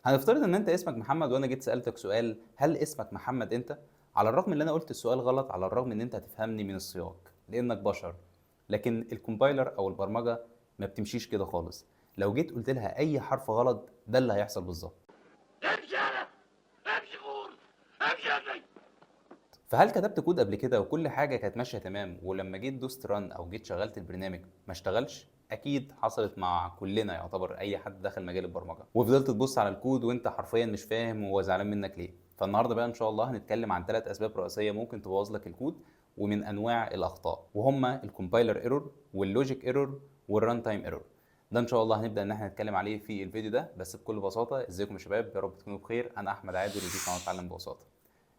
هنفترض ان انت اسمك محمد وانا جيت سألتك سؤال، هل اسمك محمد انت؟ على الرغم ان انا قلت السؤال غلط، على الرغم ان انت هتفهمني من السياق لانك بشر، لكن الكومبايلر او البرمجة ما بتمشيش كده خالص. لو جيت قلت لها اي حرف غلط ده اللي هيحصل بالظبط. امشي يالا، امشي غور، امشي يا ابني. فهل كتبت كود قبل كده وكل حاجه كانت ماشيه تمام، ولما جيت دوست ران او جيت شغلت البرنامج ما اشتغلش؟ اكيد حصلت مع كلنا، يعتبر اي حد دخل مجال البرمجه، وفضلت تبص على الكود وانت حرفيا مش فاهم هو زعلان منك ليه. فالنهارده بقى ان شاء الله هنتكلم عن 3 اسباب رئيسيه ممكن تبوظ لك الكود ومن انواع الاخطاء، وهما الكومبايلر ايرور واللوجيك ايرور والران تايم ايرور. ده ان شاء الله هنبدا ان احنا نتكلم عليه في الفيديو ده. بس بكل بساطه، ازيكم يا شباب؟ يا رب تكونوا بخير. انا احمد عادل ودي قناه اتعلم ببساطه.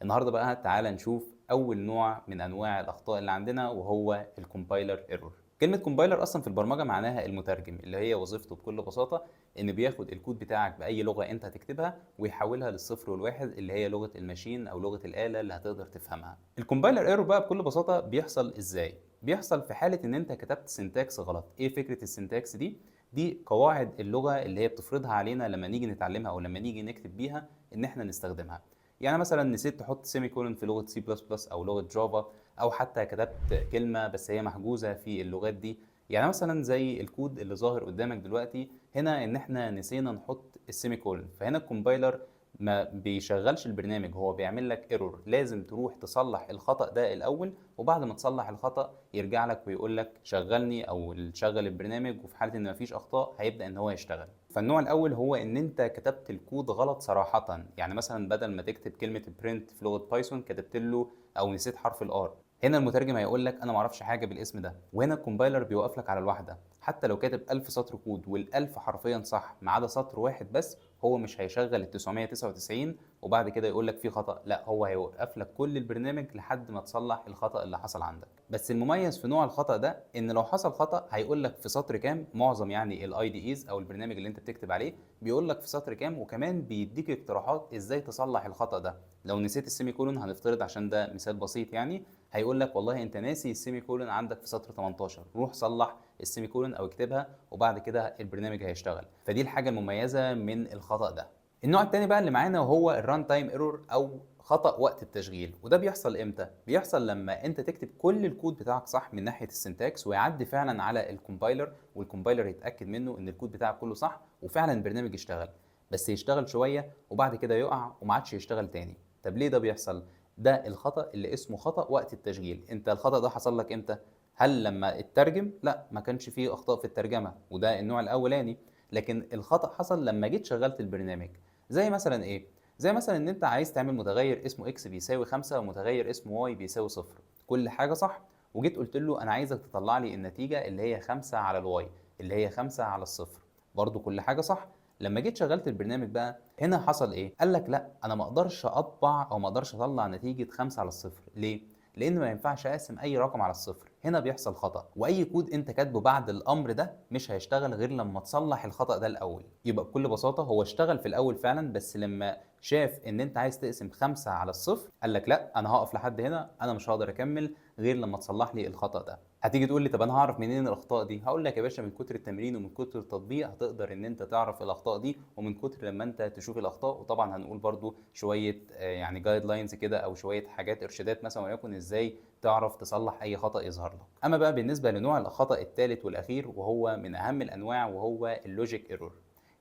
النهارده بقى تعالى نشوف اول نوع من انواع الاخطاء اللي عندنا، وهو الكومبايلر ايرور. كلمه كومبايلر اصلا في البرمجه معناها المترجم، اللي هي وظيفته بكل بساطه ان بياخد الكود بتاعك باي لغه انت هتكتبها ويحولها للصفر والواحد، اللي هي لغه الماشين او لغه الاله اللي هتقدر تفهمها. الكومبايلر ايرور بقى بكل بساطه بيحصل ازاي؟ بيحصل في حاله ان انت كتبت سنتاكس غلط. ايه فكره السنتاكس دي؟ دي قواعد اللغه اللي هي بتفرضها علينا لما نيجي نتعلمها او لما نيجي نكتب بيها ان احنا نستخدمها. يعني مثلا نسيت تحط سيمي كولون في لغه سي بلس بلس او لغه جافا، او حتى كتبت كلمه بس هي محجوزه في اللغات دي. يعني مثلا زي الكود اللي ظاهر قدامك دلوقتي هنا، ان احنا نسينا نحط السيمي كولون، فهنا الكومبايلر ما بيشغلش البرنامج، هو بيعمل لك ايرور. لازم تروح تصلح الخطأ ده الاول، وبعد ما تصلح الخطأ يرجع لك ويقول لك شغلني او شغل البرنامج. وفي حالة ان مفيش اخطاء هيبدأ ان هو يشتغل. فالنوع الاول هو ان انت كتبت الكود غلط صراحة. يعني مثلا بدل ما تكتب كلمة print في لغة بايثون كتبت له او نسيت حرف الار. هنا المترجم هيقول لك انا ما اعرفش حاجه بالاسم ده، وهنا الكومبايلر بيوقف لك على الواحده. حتى لو كاتب 1000 سطر كود وال1000 حرفيا صح ما عدا سطر واحد بس، هو مش هيشغل ال 999 وبعد كده يقول لك في خطأ. لا، هو هيوقف لك كل البرنامج لحد ما تصلح الخطأ اللي حصل عندك. بس المميز في نوع الخطأ ده ان لو حصل خطأ هيقول لك في سطر كام. معظم يعني الاي دي ايز او البرنامج اللي انت بتكتب عليه بيقول لك في سطر كام، وكمان بيديك اقتراحات ازاي تصلح الخطأ ده. لو نسيت السيمي كولون، هنفترض عشان ده مثال بسيط يعني، هيقول لك والله انت ناسي السيمي كولون عندك في سطر 18، روح صلح السيمي كولون او اكتبها وبعد كده البرنامج هيشتغل. فدي الحاجه المميزه من الخطأ ده. النوع التاني بقى اللي معانا وهو الران تايم ايرور او خطأ وقت التشغيل. وده بيحصل امتى؟ بيحصل لما انت تكتب كل الكود بتاعك صح من ناحيه السنتاكس، ويعدي فعلا على الكومبايلر، والكومبايلر يتاكد منه ان الكود بتاعك كله صح وفعلا البرنامج يشتغل. بس يشتغل شويه وبعد كده يقع وما عادش يشتغل تاني. طب ليه ده بيحصل؟ ده الخطأ اللي اسمه خطأ وقت التشغيل. انت الخطأ ده حصل لك امتى؟ هل لما اترجم؟ لا، ما كانش فيه اخطاء في الترجمه، وده النوع الاولاني. لكن الخطأ حصل لما جيت شغلت البرنامج. زي مثلا ايه؟ زي مثلا ان انت عايز تعمل متغير اسمه اكس بيساوي 5 ومتغير اسمه واي بيساوي صفر، كل حاجه صح. وجيت قلت له انا عايزك تطلع لي النتيجه اللي هي 5 على الواي، اللي هي 5 على الصفر. برضو كل حاجه صح. لما جيت شغلت البرنامج بقى، هنا حصل ايه؟ قال لك لا، انا ما اقدرش اطبع او ما اقدرش اطلع نتيجه 5 على الصفر. ليه؟ لان ما ينفعش اقسم اي رقم على الصفر. هنا بيحصل خطأ، واي كود انت كاتبه بعد الامر ده مش هيشتغل غير لما تصلح الخطأ ده الاول. يبقى بكل بساطه هو اشتغل في الاول فعلا، بس لما شاف ان انت عايز تقسم 5 على الصفر قال لك لا، انا هقف لحد هنا، انا مش هقدر اكمل غير لما تصلح لي الخطأ ده. هتيجي تقول لي طب انا هعرف منين الاخطاء دي؟ هقول لك يا باشا، من كتر التمرين ومن كتر التطبيق هتقدر ان انت تعرف الاخطاء دي، ومن كتر لما انت تشوف الاخطاء. وطبعا هنقول برضو شويه يعني جايد لاينز كده، او شويه حاجات ارشادات مثلا، وليكن ازاي تعرف تصلح اي خطأ يظهر لك. اما بقى بالنسبه لنوع الخطأ الثالث والاخير وهو من اهم الانواع، وهو اللوجيك ايرور.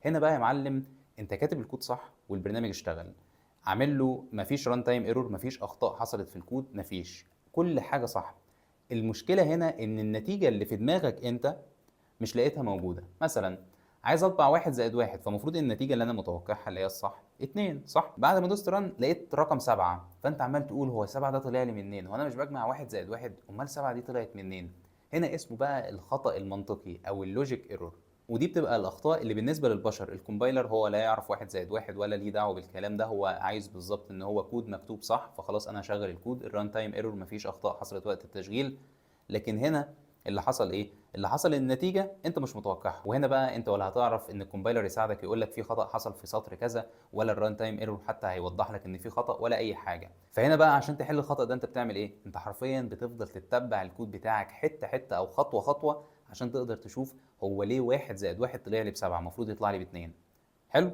هنا بقى يا معلم، انت كاتب الكود صح والبرنامج اشتغل، عامل له مفيش ران تايم ايرور، مفيش اخطاء حصلت في الكود، مفيش، كل حاجه صح. المشكله هنا ان النتيجه اللي في دماغك انت مش لقيتها موجوده. مثلا عايز اطبع واحد زائد واحد، فالمفروض النتيجه اللي انا متوقعها اللي هي الصح اتنين، صح؟ بعد ما دوست ران لقيت رقم سبعة، فانت عمال تقول هو سبعة ده طلع لي منين؟ هو انا مش بجمع واحد زائد واحد؟ امال سبعة دي طلعت منين؟ هنا اسمه بقى الخطأ المنطقي او اللوجيك ايرور. ودي بتبقى الاخطاء اللي بالنسبه للبشر، الكومبايلر هو لا يعرف واحد زائد واحد ولا ليه دعوه بالكلام ده. هو عايز بالظبط ان هو كود مكتوب صح، فخلاص انا هشغل الكود. الران تايم ايرور، مفيش اخطاء حصلت وقت التشغيل. لكن هنا اللي حصل ايه؟ اللي حصل ان النتيجه انت مش متوقعها. وهنا بقى انت ولا هتعرف ان الكومبايلر يساعدك يقول لك في خطا حصل في سطر كذا، ولا الران تايم ايرور حتى هيوضح لك ان في خطا، ولا اي حاجه. فهنا بقى عشان تحل الخطا ده انت بتعمل ايه؟ انت حرفيا بتفضل تتبع الكود بتاعك حته حته او خطوه خطوه عشان تقدر تشوف هو ليه واحد زائد واحد طلع لي بسبعه، المفروض يطلع لي باتنين. حلو.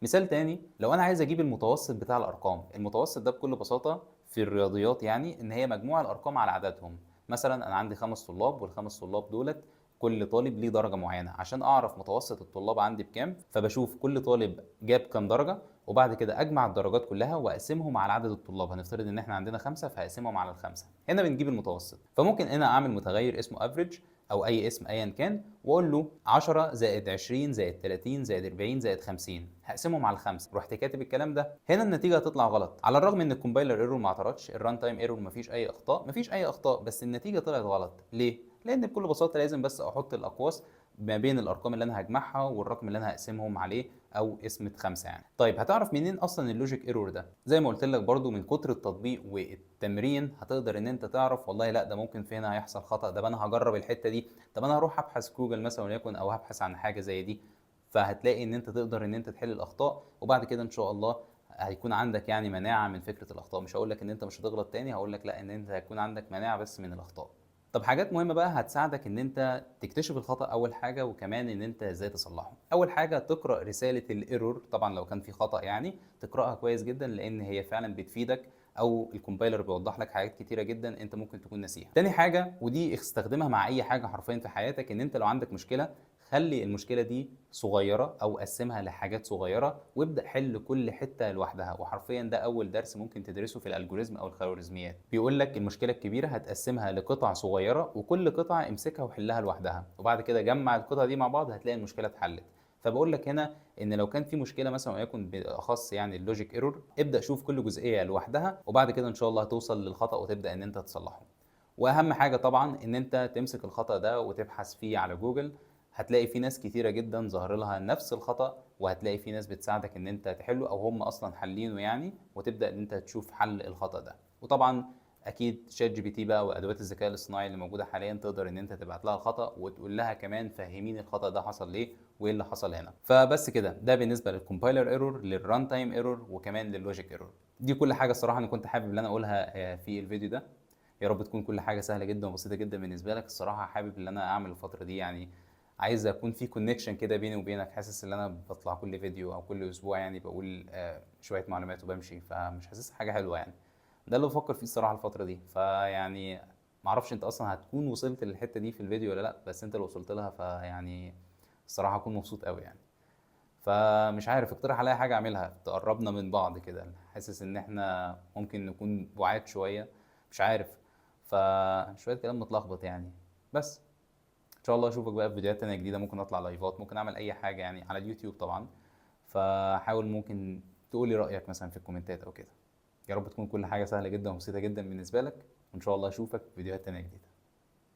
مثال تاني، لو انا عايز اجيب المتوسط بتاع الارقام، المتوسط ده بكل بساطه في الرياضيات يعني ان هي مجموع الارقام على عددهم. مثلا انا عندي 5 طلاب، والخمس طلاب دولت كل طالب ليه درجه معينه. عشان اعرف متوسط الطلاب عندي بكام، فبشوف كل طالب جاب كام درجه، وبعد كده اجمع الدرجات كلها واقسمهم على عدد الطلاب. هنفترض ان احنا عندنا 5، فهقسمهم على الخمسه. هنا بنجيب المتوسط. فممكن هنا اعمل متغير اسمه افريج، او اي اسم ايا كان، واقول له 10 زائد 20 زائد 30 زائد 40 زائد 50، هقسمهم على الخمسه. رحت كاتب الكلام ده. هنا النتيجه هتطلع غلط، على الرغم ان الكومبايلر ايرور ما اعترضش، الران تايم ايرور مفيش اي اخطاء، مفيش اي اخطاء، بس النتيجه طلعت غلط. ليه؟ لان بكل بساطه لازم بس احط الاقواس ما بين الارقام اللي انا هجمعها والرقم اللي انا هقسمهم عليه، او قسمه 5 يعني. طيب هتعرف منين اصلا اللوجيك ايرور ده؟ زي ما قلت لك برضو، من كتر التطبيق والتمرين هتقدر ان انت تعرف والله لا ده ممكن في هنا هيحصل خطأ، ده انا هجرب الحته دي، طب انا هروح ابحث جوجل مثلا وليكن، او هبحث عن حاجه زي دي. فهتلاقي ان انت تقدر ان انت تحل الاخطاء، وبعد كده ان شاء الله هيكون عندك يعني مناعه من فكره الاخطاء. مش هقول لك ان انت مش هتغلط تاني، هقول لك لا، ان انت هيكون عندك مناعه بس من الاخطاء. طب حاجات مهمه بقى هتساعدك ان انت تكتشف الخطا اول حاجه، وكمان ان انت ازاي تصلحه. اول حاجه تقرا رساله الايرور، طبعا لو كان في خطا يعني تقراها كويس جدا، لان هي فعلا بتفيدك، او الكومبايلر بيوضح لك حاجات كتيره جدا انت ممكن تكون ناسيها. تاني حاجه، ودي استخدمها مع اي حاجه حرفيا في حياتك، ان انت لو عندك مشكله خلي المشكله دي صغيره، او قسمها لحاجات صغيره، وابدا حل كل حته لوحدها. وحرفيا ده اول درس ممكن تدرسه في الالجوريزم او الخوارزميات. بيقول لك المشكله الكبيره هتقسمها لقطع صغيره، وكل قطعه امسكها وحلها لوحدها، وبعد كده جمع القطع دي مع بعض هتلاقي المشكله اتحلت. فبقول لك هنا ان لو كان في مشكله مثلا، وليكن بالاخص يعني اللوجيك ايرور، ابدا شوف كل جزئيه لوحدها، وبعد كده ان شاء الله هتوصل للخطا وتبدا ان انت تصلحه. واهم حاجه طبعا ان انت تمسك الخطا ده وتبحث فيه على جوجل. هتلاقي في ناس كتيره جدا ظاهر لها نفس الخطا، وهتلاقي في ناس بتساعدك ان انت تحله، او هم اصلا حلينه يعني، وتبدا ان انت تشوف حل الخطا ده. وطبعا اكيد شات جي بي تي بقى وادوات الذكاء الاصطناعي اللي موجوده حاليا تقدر ان انت تبعت لها الخطا وتقول لها كمان فهميني الخطا ده حصل ليه وايه اللي حصل هنا. فبس كده، ده بالنسبه للكومبايلر ايرور، للران تايم ايرور، وكمان لللوجيك ايرور. دي كل حاجه الصراحه انا كنت حابب ان انا اقولها في الفيديو ده. يا رب تكون كل حاجه سهله جدا وبسيطه جدا بالنسبه لك. الصراحه حابب ان انا اعمل الفتره دي يعني، عايز اكون في كونكشن كده بيني وبينك. حاسس ان انا بطلع كل فيديو او كل اسبوع يعني بقول شويه معلومات وبمشي، فمش حاسس حاجه حلوه يعني. ده اللي بفكر فيه الصراحه الفتره دي. فيعني معرفش انت اصلا هتكون وصلت للحته دي في الفيديو ولا لا، بس انت لو وصلت لها فيعني الصراحه هكون مبسوط قوي يعني. فمش عارف، اقترح عليا حاجه اعملها تقربنا من بعض كده. حاسس ان احنا ممكن نكون بعاد شويه، مش عارف. فشويه كلام متلخبط يعني. بس ان شاء الله اشوفك بقى في فيديوهات تانية جديده. ممكن اطلع لايفات، ممكن اعمل اي حاجه يعني على اليوتيوب طبعا. فحاول ممكن تقولي رايك مثلا في الكومنتات او كده. يا رب تكون كل حاجه سهله جدا وبسيطه جدا بالنسبه لك، وان شاء الله اشوفك في فيديوهات تانية جديده.